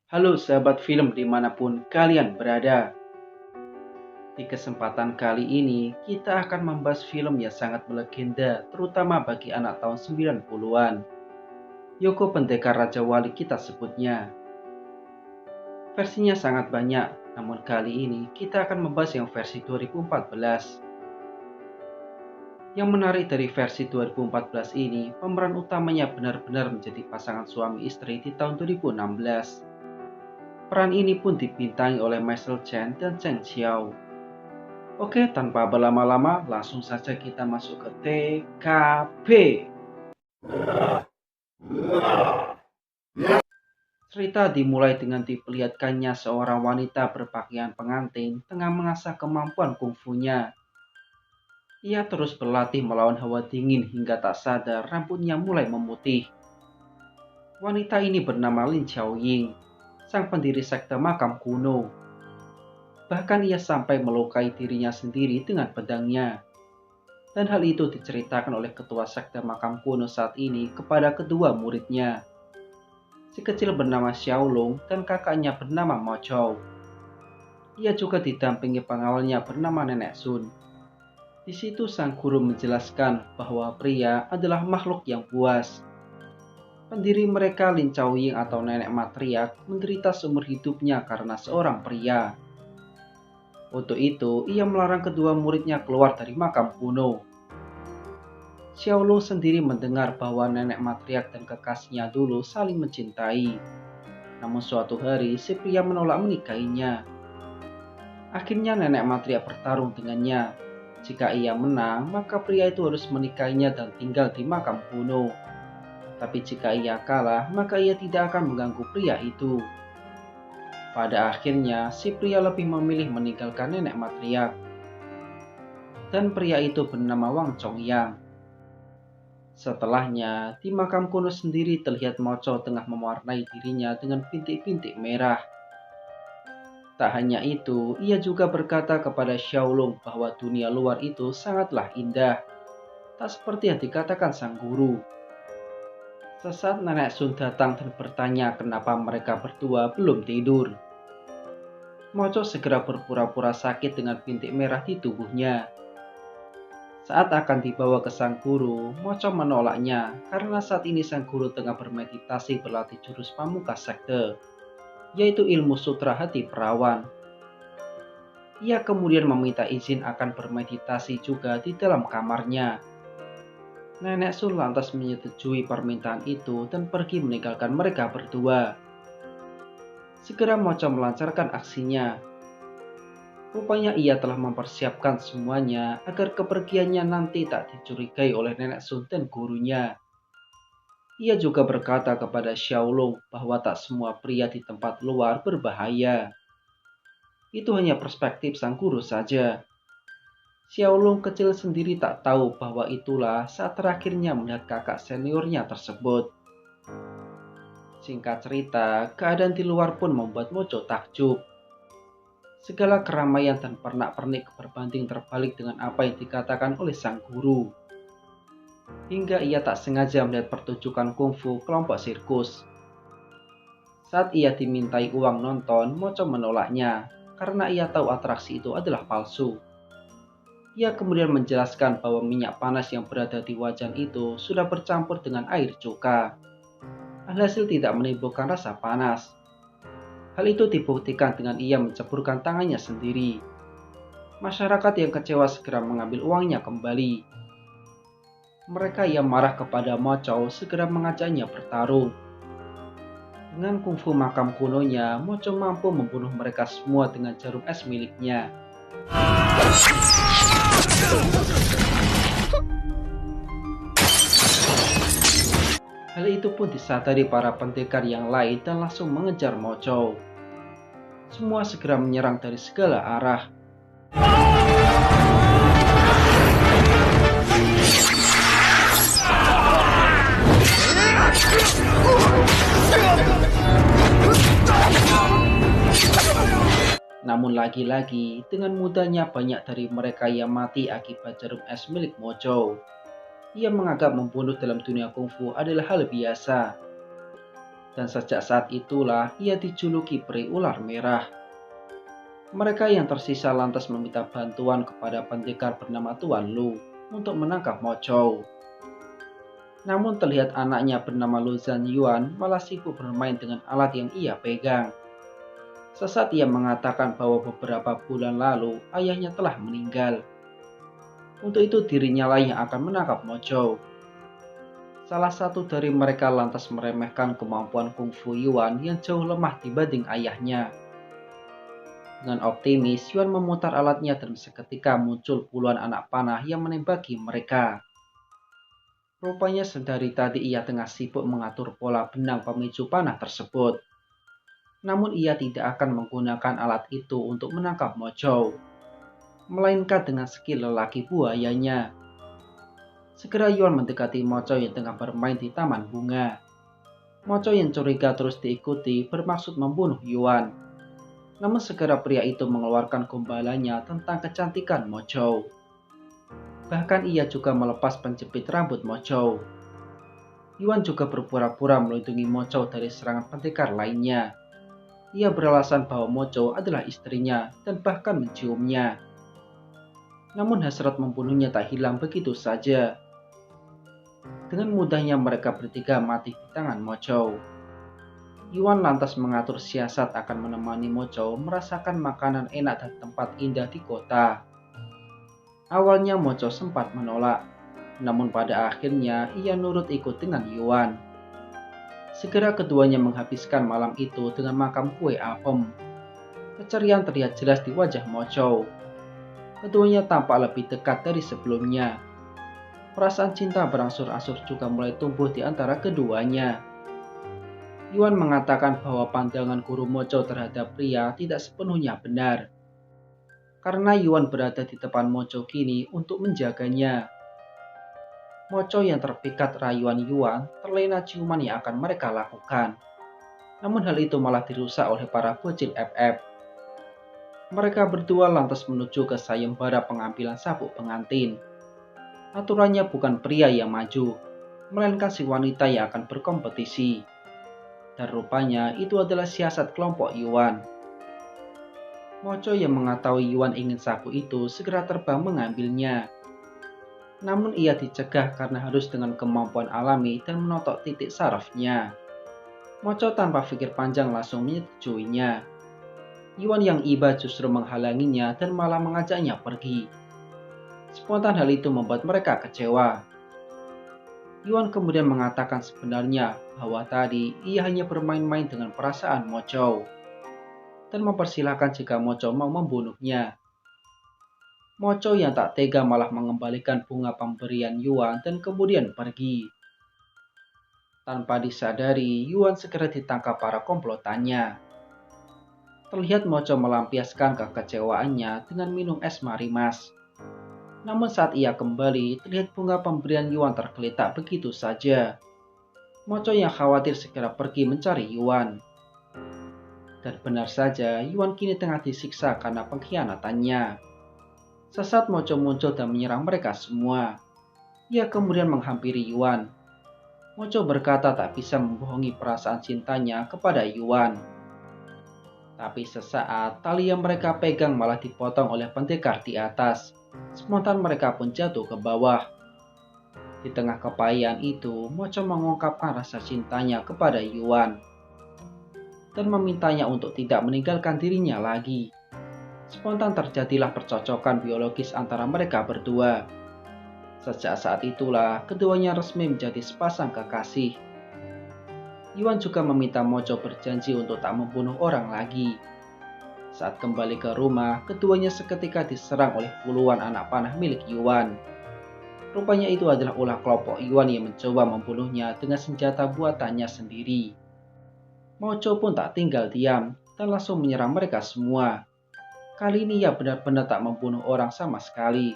Halo sahabat film dimanapun kalian berada. Di kesempatan kali ini kita akan membahas film yang sangat melegenda terutama bagi anak tahun 90-an. Yoko Pendekar Raja Wali kita sebutnya. Versinya sangat banyak, namun kali ini kita akan membahas yang versi 2014. Yang menarik dari versi 2014 ini, pemeran utamanya benar-benar menjadi pasangan suami istri di tahun 2016. Peran ini pun dibintangi oleh Michael Chen dan Cheng Xiao. Oke, tanpa berlama-lama, langsung saja kita masuk ke TKP. Cerita dimulai dengan diperlihatkannya seorang wanita berpakaian pengantin tengah mengasah kemampuan kungfunya. Ia terus berlatih melawan hawa dingin hingga tak sadar rambutnya mulai memutih. Wanita ini bernama Lin Xiaoying, sang pendiri sekte makam kuno. Bahkan ia sampai melukai dirinya sendiri dengan pedangnya. Dan hal itu diceritakan oleh ketua sekte makam kuno saat ini kepada kedua muridnya. Si kecil bernama Xiaolong dan kakaknya bernama Mo Chou. Ia juga didampingi pengawalnya bernama Nenek Sun. Di situ sang guru menjelaskan bahwa pria adalah makhluk yang buas. Pendiri mereka Lin Xiaoying atau nenek matriark menderita seumur hidupnya karena seorang pria. Untuk itu, ia melarang kedua muridnya keluar dari makam kuno. Xiaolong sendiri mendengar bahwa nenek matriark dan kekasihnya dulu saling mencintai. Namun suatu hari, si pria menolak menikahinya. Akhirnya nenek matriark bertarung dengannya. Jika ia menang, maka pria itu harus menikahinya dan tinggal di makam kuno. Tapi jika ia kalah, maka ia tidak akan mengganggu pria itu. Pada akhirnya, si pria lebih memilih meninggalkan nenek matriark. Dan pria itu bernama Wang Chongyang. Setelahnya, di makam kuno sendiri terlihat Mo Chou tengah mewarnai dirinya dengan bintik-bintik merah. Tak hanya itu, ia juga berkata kepada Xiaolong bahwa dunia luar itu sangatlah indah. Tak seperti yang dikatakan sang guru. Sesaat Nenek Sun datang dan bertanya kenapa mereka berdua belum tidur. Mo Chou segera berpura-pura sakit dengan bintik merah di tubuhnya. Saat akan dibawa ke sang guru, Mo Chou menolaknya karena saat ini sang guru tengah bermeditasi berlatih jurus pamungkas sekte, yaitu ilmu sutra hati perawan. Ia kemudian meminta izin akan bermeditasi juga di dalam kamarnya. Nenek Sun lantas menyetujui permintaan itu dan pergi meninggalkan mereka berdua. Segera Mo Chou melancarkan aksinya. Rupanya ia telah mempersiapkan semuanya agar kepergiannya nanti tak dicurigai oleh Nenek Sun dan gurunya. Ia juga berkata kepada Xiaolong bahwa tak semua pria di tempat luar berbahaya. Itu hanya perspektif sang guru saja. Xiaolong kecil sendiri tak tahu bahwa itulah saat terakhirnya melihat kakak seniornya tersebut. Singkat cerita, keadaan di luar pun membuat Mo Chou takjub. Segala keramaian dan pernak-pernik berbanding terbalik dengan apa yang dikatakan oleh sang guru. Hingga ia tak sengaja melihat pertunjukan kungfu kelompok sirkus. Saat ia dimintai uang nonton, Mo Chou menolaknya karena ia tahu atraksi itu adalah palsu. Ia kemudian menjelaskan bahwa minyak panas yang berada di wajan itu sudah bercampur dengan air cuka. Alhasil tidak menimbulkan rasa panas. Hal itu dibuktikan dengan ia menceburkan tangannya sendiri. Masyarakat yang kecewa segera mengambil uangnya kembali. Mereka yang marah kepada Mo Chou segera mengajaknya bertarung. Dengan kungfu makam kunonya, Mo Chou mampu membunuh mereka semua dengan jarum es miliknya. Hal itu pun disadari para pendekar yang lain dan langsung mengejar Mo Chou. Semua segera menyerang dari segala arah. Namun lagi-lagi, dengan mudahnya banyak dari mereka yang mati akibat jarum es milik Mo Chou. Ia menganggap membunuh dalam dunia kungfu adalah hal biasa. dan sejak saat itulah ia dijuluki peri ular merah. Mereka yang tersisa lantas meminta bantuan kepada pendekar bernama Tuan Lu untuk menangkap Mo Chou. Namun terlihat anaknya bernama Lu Zhanyuan malah sibuk bermain dengan alat yang ia pegang. Sesaat ia mengatakan bahwa beberapa bulan lalu ayahnya telah meninggal. Untuk itu dirinya lah yang akan menangkap Mo Chou. Salah satu dari mereka lantas meremehkan kemampuan kungfu Yuan yang jauh lemah dibanding ayahnya. Dengan optimis, Yuan memutar alatnya dan seketika muncul puluhan anak panah yang menembaki mereka. Rupanya sedari tadi ia tengah sibuk mengatur pola benang pemicu panah tersebut. Namun ia tidak akan menggunakan alat itu untuk menangkap Mo Chou, melainkan dengan skill lelaki buayanya. Segera Yuan mendekati Mo Chou yang tengah bermain di taman bunga. Mo Chou yang curiga terus diikuti bermaksud membunuh Yuan. Namun segera pria itu mengeluarkan gombalannya tentang kecantikan Mo Chou. Bahkan ia juga melepas penjepit rambut Mo Chou. Yuan juga berpura-pura melindungi Mo Chou dari serangan pendekar lainnya. Ia beralasan bahwa Mo Chou adalah istrinya dan bahkan menciumnya. Namun hasrat membunuhnya tak hilang begitu saja. Dengan mudahnya mereka bertiga mati di tangan Mo Chou. Yuan lantas mengatur siasat akan menemani Mo Chou merasakan makanan enak dan tempat indah di kota. Awalnya Mo Chou sempat menolak, namun pada akhirnya ia nurut ikut dengan Yuan. Segera keduanya menghabiskan malam itu dengan makan kue apem. Keceriaan terlihat jelas di wajah Mo Chou. Keduanya tampak lebih dekat dari sebelumnya. Perasaan cinta berangsur-angsur juga mulai tumbuh di antara keduanya. Yuan mengatakan bahwa pandangan guru Mo Chou terhadap pria tidak sepenuhnya benar. Karena Yuan berada di depan Mo Chou kini untuk menjaganya. Mo Chou yang terpikat rayuan Yuan terlena ciuman yang akan mereka lakukan. Namun hal itu malah dirusak oleh para bocil FF. Mereka berdua lantas menuju ke sayembara pengambilan sabuk pengantin. Aturannya bukan pria yang maju, melainkan si wanita yang akan berkompetisi. Dan rupanya itu adalah siasat kelompok Yuan. Mo Chou yang mengetahui Yuan ingin sabuk itu segera terbang mengambilnya. Namun ia dicegah karena harus dengan kemampuan alami dan menotok titik sarafnya. Mo Chou tanpa pikir panjang langsung menyetujuinya. Yuan yang iba justru menghalanginya dan malah mengajaknya pergi. Spontan hal itu membuat mereka kecewa. Yuan kemudian mengatakan sebenarnya bahwa tadi ia hanya bermain-main dengan perasaan Mo Chou dan mempersilahkan jika Mo Chou mau membunuhnya. Mo Chou yang tak tega malah mengembalikan bunga pemberian Yuan dan kemudian pergi. Tanpa disadari, Yuan segera ditangkap para komplotannya. Terlihat Mo Chou melampiaskan kekecewaannya dengan minum es marimas. Namun saat ia kembali, terlihat bunga pemberian Yuan tergeletak begitu saja. Mo Chou yang khawatir segera pergi mencari Yuan. Dan benar saja, Yuan kini tengah disiksa karena pengkhianatannya. Sesaat Mo Chou muncul dan menyerang mereka semua. Ia kemudian menghampiri Yuan. Mo Chou berkata tak bisa membohongi perasaan cintanya kepada Yuan. Tapi sesaat, tali yang mereka pegang malah dipotong oleh pendekar di atas. Spontan mereka pun jatuh ke bawah. Di tengah kepahian itu, Mo Chou mengungkapkan rasa cintanya kepada Yuan dan memintanya untuk tidak meninggalkan dirinya lagi. Spontan terjadilah percocokan biologis antara mereka berdua. Sejak saat itulah, keduanya resmi menjadi sepasang kekasih. Yuan juga meminta Mo Chou berjanji untuk tak membunuh orang lagi. Saat kembali ke rumah, keduanya seketika diserang oleh puluhan anak panah milik Yuan. Rupanya itu adalah ulah kelompok Yuan yang mencoba membunuhnya dengan senjata buatannya sendiri. Mo Chou pun tak tinggal diam dan langsung menyerang mereka semua. Kali ini ia benar-benar tak membunuh orang sama sekali.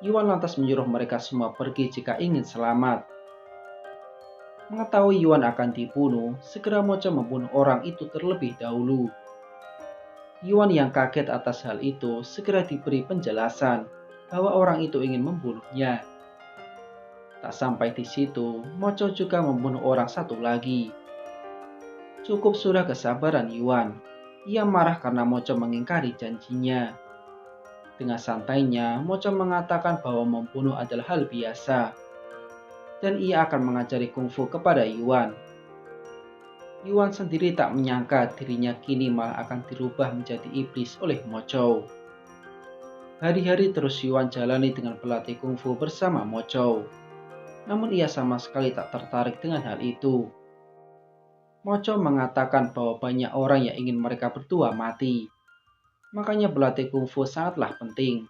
Yuan lantas menyuruh mereka semua pergi jika ingin selamat. Mengetahui Yuan akan dibunuh, segera Mo Chou membunuh orang itu terlebih dahulu. Yuan yang kaget atas hal itu segera diberi penjelasan bahwa orang itu ingin membunuhnya. Tak sampai di situ, Mo Chou juga membunuh orang satu lagi. Cukup sudah kesabaran Yuan. Ia marah karena Mocho mengingkari janjinya. Dengan santainya, Mocho mengatakan bahwa membunuh adalah hal biasa. Dan ia akan mengajari kungfu kepada Yuan. Yuan sendiri tak menyangka dirinya kini malah akan dirubah menjadi iblis oleh Mocho. Hari-hari terus Yuan jalani dengan pelatih kungfu bersama Mocho. Namun ia sama sekali tak tertarik dengan hal itu. Mocho mengatakan bahwa banyak orang yang ingin mereka berdua mati. Makanya berlatih kungfu sangatlah penting.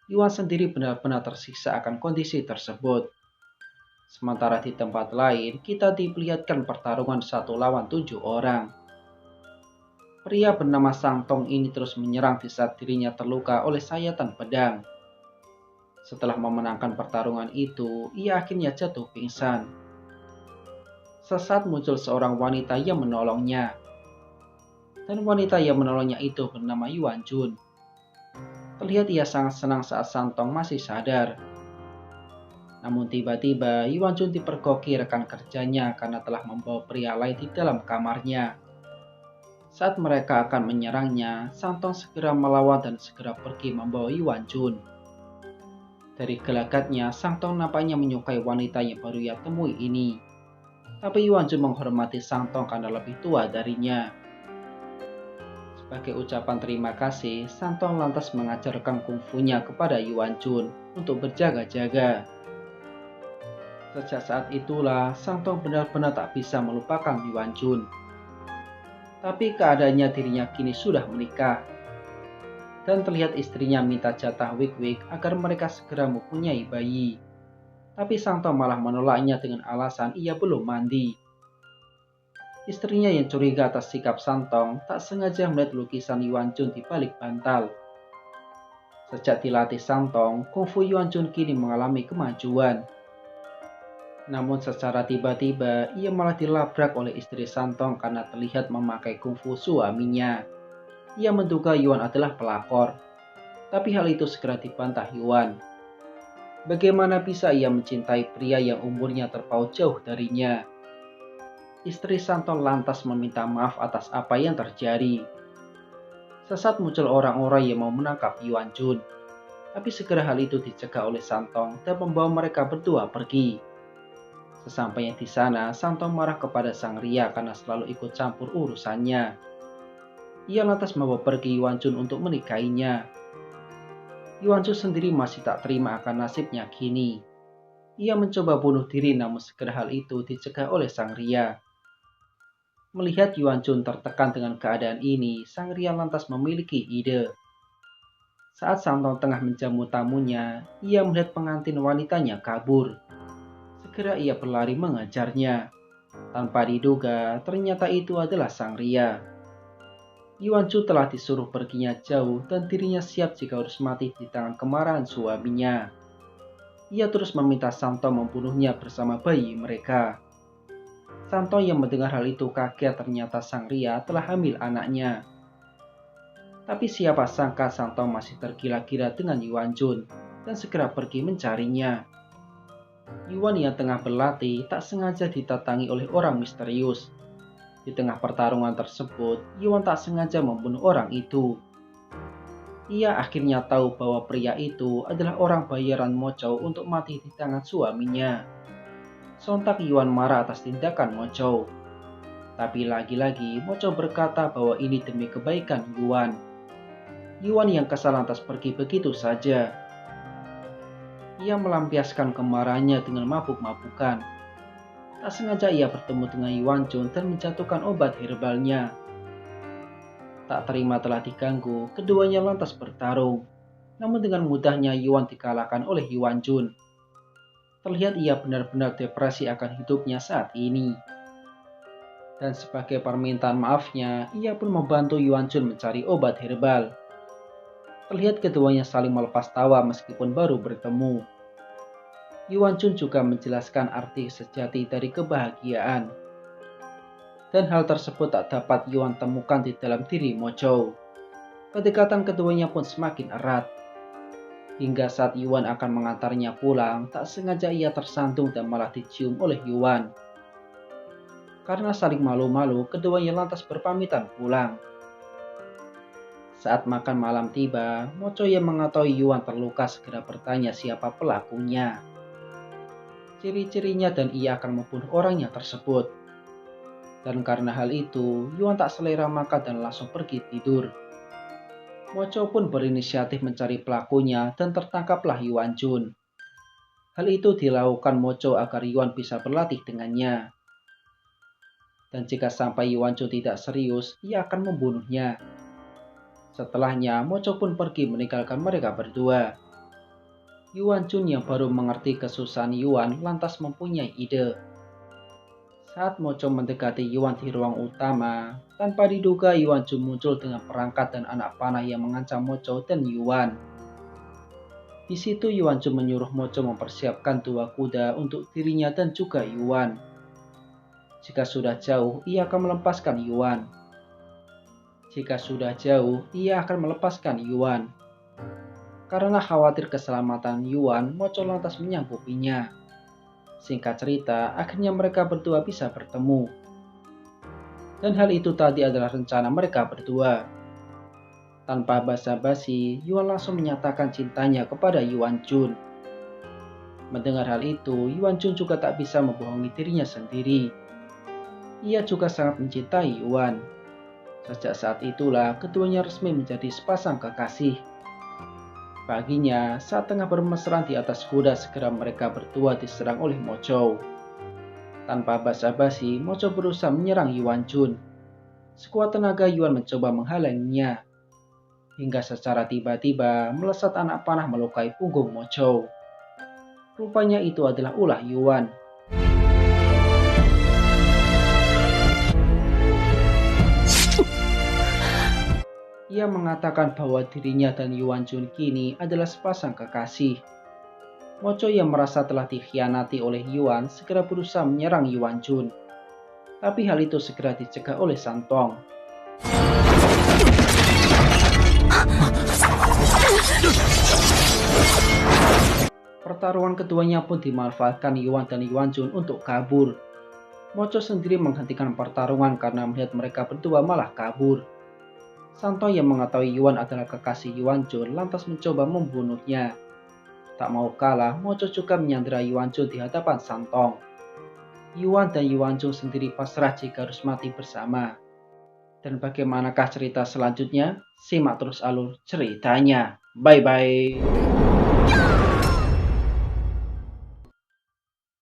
Yuan sendiri benar-benar tersiksa akan kondisi tersebut. Sementara di tempat lain, kita diperlihatkan pertarungan 1 lawan 7 orang. Pria bernama Sang Tong ini terus menyerang di saat dirinya terluka oleh sayatan pedang. Setelah memenangkan pertarungan itu, ia akhirnya jatuh pingsan. Sesaat muncul seorang wanita yang menolongnya. Dan wanita yang menolongnya itu bernama Yuan Jun. Terlihat ia sangat senang saat Sang Tong masih sadar. Namun tiba-tiba Yuan Jun dipergoki rekan kerjanya karena telah membawa pria lain di dalam kamarnya. Saat mereka akan menyerangnya, Sang Tong segera melawan dan segera pergi membawa Yuan Jun. Dari gelagatnya, Sang Tong nampaknya menyukai wanita yang baru ia temui ini. Tapi Yuan Jun menghormati Sang Tong karena lebih tua darinya. Sebagai ucapan terima kasih, Sang Tong lantas mengajarkan kungfunya kepada Yuan Jun untuk berjaga-jaga. Sejak saat itulah, Sang Tong benar-benar tak bisa melupakan Yuan Jun. Tapi keadaannya dirinya kini sudah menikah. Dan terlihat istrinya minta jatah Wik-Wik agar mereka segera mempunyai bayi. Tapi Sang Tong malah menolaknya dengan alasan ia belum mandi. Istrinya yang curiga atas sikap Sang Tong tak sengaja melihat lukisan Yuan Jun di balik bantal. Sejak dilatih Sang Tong, kungfu Yuan Jun kini mengalami kemajuan. Namun secara tiba-tiba ia malah dilabrak oleh istri Sang Tong karena terlihat memakai kungfu suaminya. Ia menduga Yuan adalah pelakor, tapi hal itu segera dibantah Yuan. Bagaimana bisa ia mencintai pria yang umurnya terpaut jauh darinya? Istri Sang Tong lantas meminta maaf atas apa yang terjadi. Sesaat muncul orang-orang yang mau menangkap Yuan Jun, tapi segera hal itu dicegah oleh Sang Tong dan membawa mereka berdua pergi. Sesampainya di sana, Sang Tong marah kepada Sang Ria karena selalu ikut campur urusannya. Ia lantas membawa pergi Yuan Jun untuk menikahinya. Yuan Jun sendiri masih tak terima akan nasibnya kini. Ia mencoba bunuh diri namun segera hal itu dicegah oleh Sang Ria. Melihat Yuan Jun tertekan dengan keadaan ini, Sang Ria lantas memiliki ide. Saat Sang Tong tengah menjamu tamunya, ia melihat pengantin wanitanya kabur. Segera ia berlari mengejarnya. Tanpa diduga, ternyata itu adalah Sang Ria. Yuan Jun telah disuruh perginya jauh dan dirinya siap jika harus mati di tangan kemarahan suaminya. Ia terus meminta Sang Tong membunuhnya bersama bayi mereka. Sang Tong yang mendengar hal itu kaget ternyata Sang Ria telah hamil anaknya. Tapi siapa sangka Sang Tong masih tergila-gila dengan Yuan Jun dan segera pergi mencarinya. Yuan yang tengah berlatih tak sengaja ditatangi oleh orang misterius. Di tengah pertarungan tersebut, Yuan tak sengaja membunuh orang itu. Ia akhirnya tahu bahwa pria itu adalah orang bayaran Mocho untuk mati di tangan suaminya. Sontak Yuan marah atas tindakan Mocho. Tapi lagi-lagi Mocho berkata bahwa ini demi kebaikan Yuan. Yuan yang kesal lantas pergi begitu saja. Ia melampiaskan kemarahannya dengan mabuk-mabukan. Tak sengaja ia bertemu dengan Yuan Jun dan menjatuhkan obat herbalnya. Tak terima telah diganggu, keduanya lantas bertarung. Namun dengan mudahnya Yuan dikalahkan oleh Yuan Jun. Terlihat ia benar-benar depresi akan hidupnya saat ini. Dan sebagai permintaan maafnya, ia pun membantu Yuan Jun mencari obat herbal. Terlihat keduanya saling melepas tawa meskipun baru bertemu. Yuan Jun juga menjelaskan arti sejati dari kebahagiaan. Dan hal tersebut tak dapat Yuan temukan di dalam diri Mocho. Kedekatan keduanya pun semakin erat. Hingga saat Yuan akan mengantarnya pulang, tak sengaja ia tersandung dan malah dicium oleh Yuan. Karena saling malu-malu, keduanya lantas berpamitan pulang. Saat makan malam tiba, Mocho yang mengetahui Yuan terluka segera bertanya siapa pelakunya, ciri-cirinya dan ia akan membunuh orangnya tersebut. Dan karena hal itu, Yuan tak selera makan dan langsung pergi tidur. Mocho pun berinisiatif mencari pelakunya dan tertangkaplah Yuan Jun. Hal itu dilakukan Mocho agar Yuan bisa berlatih dengannya. Dan jika sampai Yuan Jun tidak serius, ia akan membunuhnya. Setelahnya, Mocho pun pergi meninggalkan mereka berdua. Yuan Jun yang baru mengerti kesusahan Yuan lantas mempunyai ide. Saat Mocho mendekati Yuan di ruang utama, tanpa diduga Yuan Jun muncul dengan perangkat dan anak panah yang mengancam Mocho dan Yuan. Di situ Yuan Jun menyuruh Mocho mempersiapkan 2 kuda untuk dirinya dan juga Yuan. Jika sudah jauh, ia akan melepaskan Yuan. Karena khawatir keselamatan Yuan, Mocho lantas menyanggupinya. Singkat cerita, akhirnya mereka berdua bisa bertemu. Dan hal itu tadi adalah rencana mereka berdua. Tanpa basa-basi, Yuan langsung menyatakan cintanya kepada Yuan Jun. Mendengar hal itu, Yuan Jun juga tak bisa membohongi dirinya sendiri. Ia juga sangat mencintai Yuan. Sejak saat itulah keduanya resmi menjadi sepasang kekasih. Paginya, saat tengah bermesraan di atas kuda, segera mereka berdua diserang oleh Mocho. Tanpa basa-basi, Mocho berusaha menyerang Yuan Jun. Sekuat tenaga Yuan mencoba menghalanginya. Hingga secara tiba-tiba, melesat anak panah melukai punggung Mocho. Rupanya itu adalah ulah Yuan. Ia mengatakan bahwa dirinya dan Yuan Jun kini adalah sepasang kekasih. Mocho yang merasa telah dikhianati oleh Yuan segera berusaha menyerang Yuan Jun. Tapi hal itu segera dicegah oleh Santong. Pertarungan keduanya pun dimanfaatkan Yuan dan Yuan Jun untuk kabur. Mocho sendiri menghentikan pertarungan karena melihat mereka berdua malah kabur. Santong yang mengetahui Yuan adalah kekasih Yuan Jun lantas mencoba membunuhnya. Tak mau kalah, Mocho juga menyandera Yuan Jun di hadapan Santong. Yuan dan Yuan Jun sendiri pasrah jika harus mati bersama. Dan bagaimanakah cerita selanjutnya? Simak terus alur ceritanya. Bye-bye.